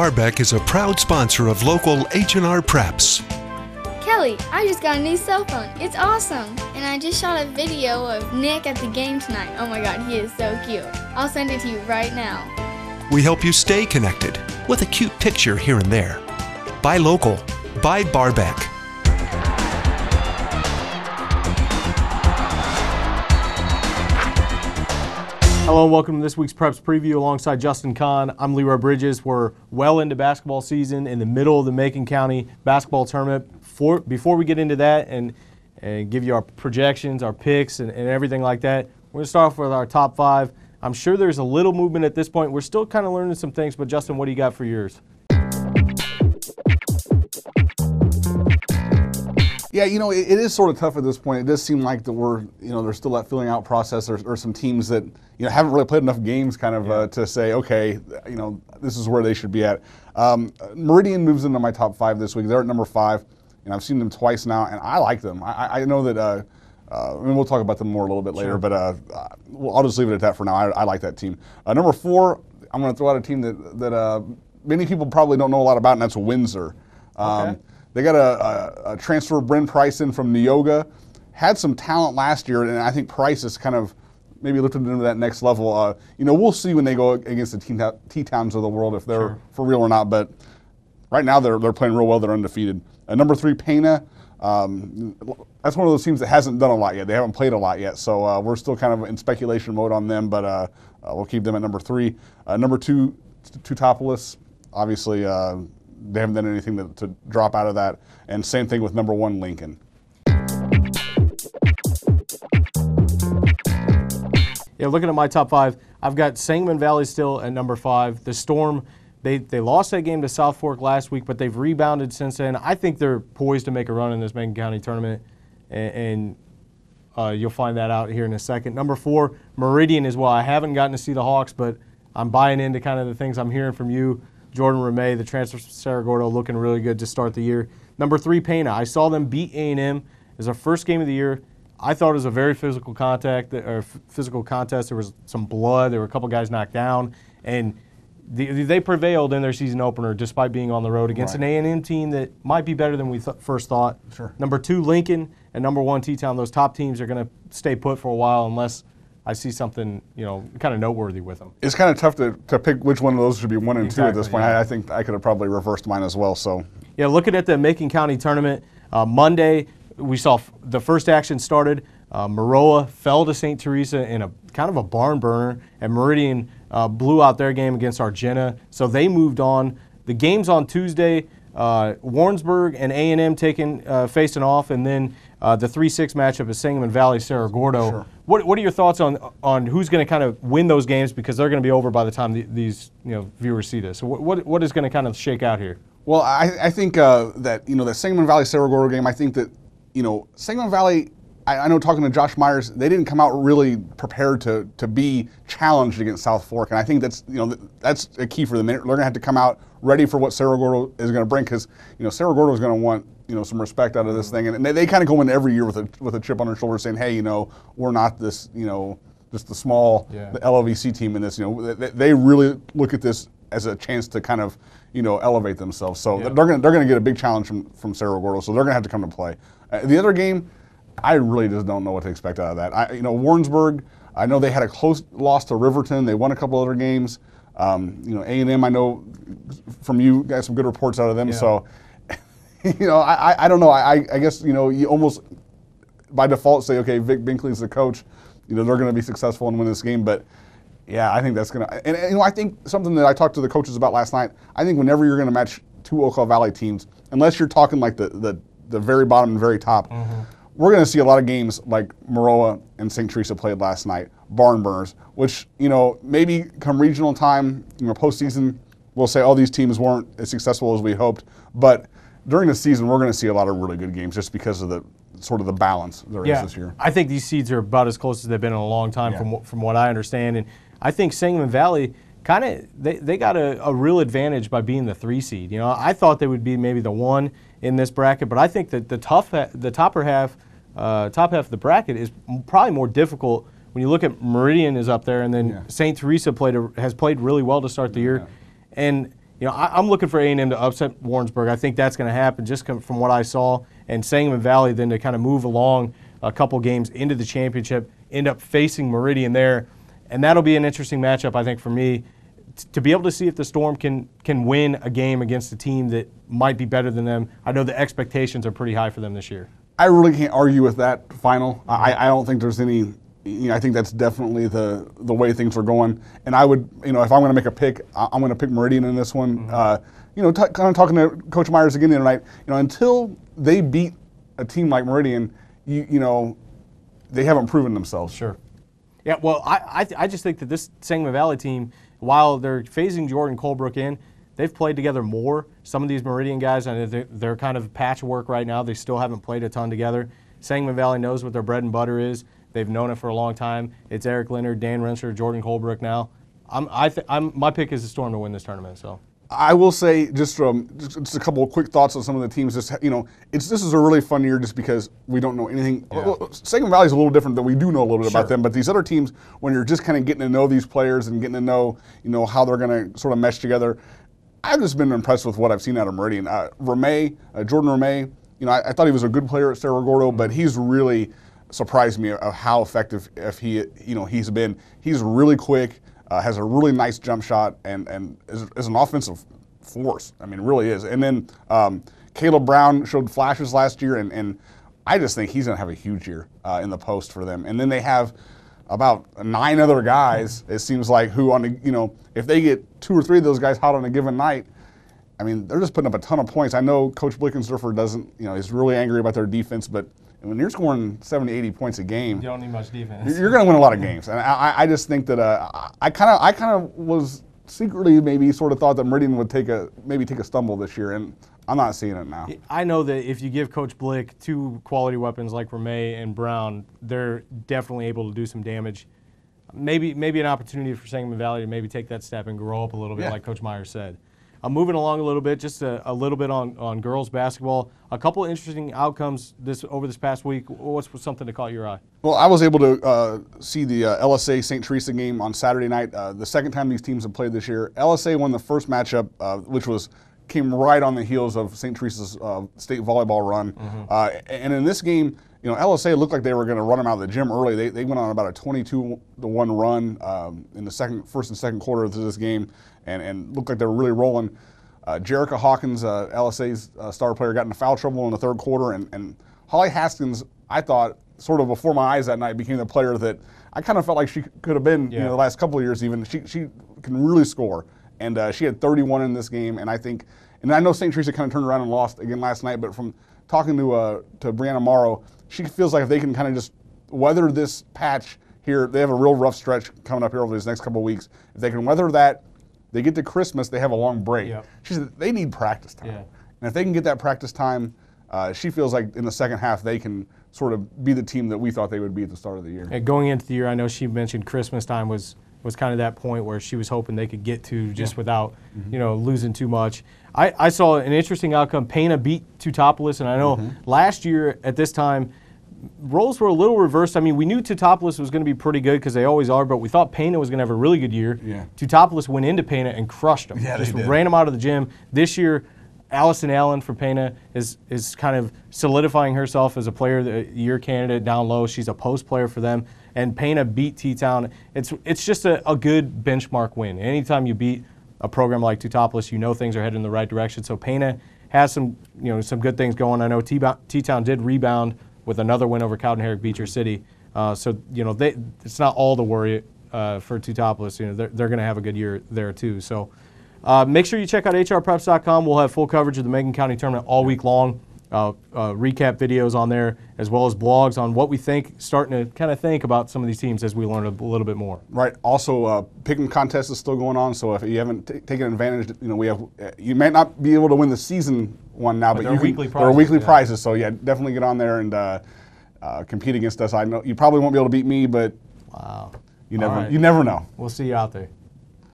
Barbeck is a proud sponsor of local H&R Preps. Kelly, I just got a new cell phone. It's awesome. And I just shot a video of Nick at the game tonight. Oh my God, he is so cute. I'll send it to you right now. We help you stay connected with a cute picture here and there. Buy local. Buy Barbeck. Hello and welcome to this week's Preps Preview alongside Justin Conn. I'm Leroy Bridges. We're well into basketball season, in the middle of the Macon County basketball tournament. Before we get into that and give you our projections, our picks, and everything like that, we're going to start off with our top five. I'm sure there's a little movement at this point. We're still kind of learning some things, but Justin, what do you got for yours? Yeah, you know, it is sort of tough at this point. It does seem like that we're, there's still that filling out process. There's some teams that, haven't really played enough games kind of to say, okay, this is where they should be at. Meridian moves into my top five this week. They're at number 5, and I've seen them twice now, and I like them. I know that, we'll talk about them more a little bit later, sure. But I'll just leave it at that for now. I like that team. Number 4, I'm going to throw out a team that many people probably don't know a lot about, and that's Windsor. Okay. They got a transfer, Bryn Price, in from Neoga. Had some talent last year, and I think Price is kind of maybe lifted them to that next level. We'll see when they go against the T-Towns of the world if they're for real or not. But right now they're playing real well. They're undefeated. Number 3, Pena. That's one of those teams that hasn't done a lot yet. They haven't played a lot yet, so we're still kind of in speculation mode on them. But we'll keep them at number 3. Number 2, Teutopolis. Obviously. They haven't done anything to drop out of that. And same thing with number 1, Lincoln. Yeah, looking at my top 5, I've got Sangamon Valley still at number 5. The Storm, they lost that game to South Fork last week, but they've rebounded since then. I think they're poised to make a run in this Macon County tournament, and you'll find that out here in a second. Number 4, Meridian as well. I haven't gotten to see the Hawks, but I'm buying into kind of the things I'm hearing from you. Jordan Ramey, the transfer from Cerro Gordo, looking really good to start the year. Number 3, Pena. I saw them beat A&M as our first game of the year. I thought it was a very physical contest. There was some blood. There were a couple guys knocked down, and they prevailed in their season opener despite being on the road against an A&M team that might be better than we first thought. Sure. Number 2, Lincoln, and number 1, T-Town. Those top teams are going to stay put for a while unless I see something, kind of noteworthy with them. It's kind of tough to pick which one of those should be 1 and 2 at this point. Yeah. I think I could have probably reversed mine as well. So yeah, looking at the Macon County tournament, Monday we saw the first action started. Maroa fell to St. Teresa in a kind of a barn burner, and Meridian blew out their game against Argenta, so they moved on. The games on Tuesday, Warrensburg and A&M facing off, and then the 3-6 matchup is Sangamon Valley, Cerro Gordo. Sure. What are your thoughts on who's going to kind of win those games, because they're going to be over by the time these viewers see this? So what is going to kind of shake out here? Well, I think that the Sangamon Valley Cerro Gordo game. I think that Sangamon Valley. I know, talking to Josh Myers, they didn't come out really prepared to be challenged against South Fork, and I think that's that's a key for them. They're going to have to come out ready for what Cerro Gordo is going to bring, because Cerro Gordo is going to want some respect out of this thing, and they kind of go in every year with a chip on their shoulder, saying, hey, we're not this just the small the LOVC team in this. They really look at this as a chance to kind of elevate themselves. So they're going to get a big challenge from Cerro Gordo, so they're going to have to come to play. The other game, I really just don't know what to expect out of that. Warrensburg, I know they had a close loss to Riverton. They won a couple other games. A&M, I know from you guys some good reports out of them. Yeah. So, I don't know. I guess, you almost by default say, okay, Vic Binkley's the coach. They're going to be successful and win this game. But, yeah, I think that's going to – and I think something that I talked to the coaches about last night, I think whenever you're going to match 2 Ocala Valley teams, unless you're talking like the very bottom and very top, we're going to see a lot of games like Maroa and St. Teresa played last night, barn burners, which, maybe come regional time, postseason, we'll say, oh, these teams weren't as successful as we hoped. But during the season, we're going to see a lot of really good games just because of the sort of the balance there is this year. I think these seeds are about as close as they've been in a long time from what I understand. And I think Sangamon Valley kind of they got a real advantage by being the 3 seed. I thought they would be maybe the 1 in this bracket, but I think that the top half of the bracket is probably more difficult when you look at Meridian is up there, and then St. Teresa has played really well to start the year, and I'm looking for A&M to upset Warrensburg. I think that's going to happen just from what I saw. And Sangamon Valley then to kind of move along a couple games into the championship, end up facing Meridian there. And that'll be an interesting matchup, I think, for me, to be able to see if the Storm can win a game against a team that might be better than them. I know the expectations are pretty high for them this year. I really can't argue with that final. I don't think there's any. I think that's definitely the way things are going. And I would, if I'm going to make a pick, I'm going to pick Meridian in this one. Kind of talking to Coach Myers again the other night. Until they beat a team like Meridian, they haven't proven themselves. Sure. Yeah. Well, I just think that this Sangamon Valley team, while they're phasing Jordan Colebrook in, they've played together more. Some of these Meridian guys, they're kind of patchwork right now. They still haven't played a ton together. Sangamon Valley knows what their bread and butter is. They've known it for a long time. It's Eric Leonard, Dan Rensher, Jordan Colebrook now. My pick is the Storm to win this tournament. So I will say just a couple of quick thoughts on some of the teams. This is a really fun year just because we don't know anything. Yeah. Sangamon Valley is a little different than we do know a little bit about them. But these other teams, when you're just kind of getting to know these players and getting to know how they're going to sort of mesh together, I've just been impressed with what I've seen out of Meridian. Jordan Ramey, I thought he was a good player at Cerro Gordo, but he's really surprised me of how effective he's been. He's really quick, has a really nice jump shot, and is an offensive force. I mean, really is. And then Caleb Brown showed flashes last year, and I just think he's going to have a huge year in the post for them. And then they have about 9 other guys, it seems like, who if they get 2 or 3 of those guys hot on a given night, I mean, they're just putting up a ton of points. I know Coach Blickensdorfer doesn't, he's really angry about their defense, but when you're scoring 70, 80 points a game, you don't need much defense. You're going to win a lot of games. And I just think that I kind of was secretly maybe sort of thought that Meridian would take a stumble this year, and I'm not seeing it now. I know that if you give Coach Blick 2 quality weapons like Ramey and Brown, they're definitely able to do some damage. Maybe an opportunity for Sangamon Valley to maybe take that step and grow up a little bit, like Coach Myers said. I'm moving along a little bit, just a little bit on girls basketball. A couple interesting outcomes over this past week. What's something that caught your eye? Well, I was able to see the LSA St. Teresa game on Saturday night. The second time these teams have played this year. LSA won the first matchup, which came right on the heels of St. Teresa's state volleyball run. And in this game, LSA looked like they were going to run them out of the gym early. They went on about a 22-1 run in the first and second quarter of this game, and looked like they were really rolling. Jerica Hawkins, LSA's star player, got into foul trouble in the third quarter, and Holly Haskins, I thought, sort of before my eyes that night, became the player that I kind of felt like she could have been the last couple of years even. She can really score, and she had 31 in this game, and I know St. Teresa kind of turned around and lost again last night, but from talking to Brianna Morrow, she feels like if they can kind of just weather this patch here, they have a real rough stretch coming up here over these next couple of weeks. If they can weather that, they get to Christmas, they have a long break. Yep. She said they need practice time. Yeah. And if they can get that practice time, she feels like in the second half they can sort of be the team that we thought they would be at the start of the year. And going into the year, I know she mentioned Christmas time was kind of that point where she was hoping they could get to just without losing too much. I saw an interesting outcome. Pana beat Teutopolis, and I know last year at this time, roles were a little reversed. I mean, we knew Teutopolis was going to be pretty good because they always are, but we thought Pana was going to have a really good year. Yeah. Teutopolis went into Pana and crushed them. Yeah, just ran them out of the gym. This year, Allison Allen for Pana is kind of solidifying herself as a player of the year candidate down low. She's a post player for them, and Pana beat T-Town. It's just a good benchmark win. Anytime you beat a program like Teutopolis, you know things are headed in the right direction. So Pana has some good things going. I know T-Town did rebound with another win over Cowden-Herrick Beecher City. It's not all the worry for Teutopolis. They're going to have a good year there too. So make sure you check out hrpreps.com. We'll have full coverage of the Macon County Tournament all week long. Recap videos on there, as well as blogs on what we think, starting to kind of think about some of these teams as we learn a little bit more. Right. Also, picking contest is still going on, so if you haven't taken advantage, you might not be able to win the season one now, but there are weekly prizes. So yeah, definitely get on there and compete against us. I know you probably won't be able to beat me, but wow, you never know. We'll see you out there.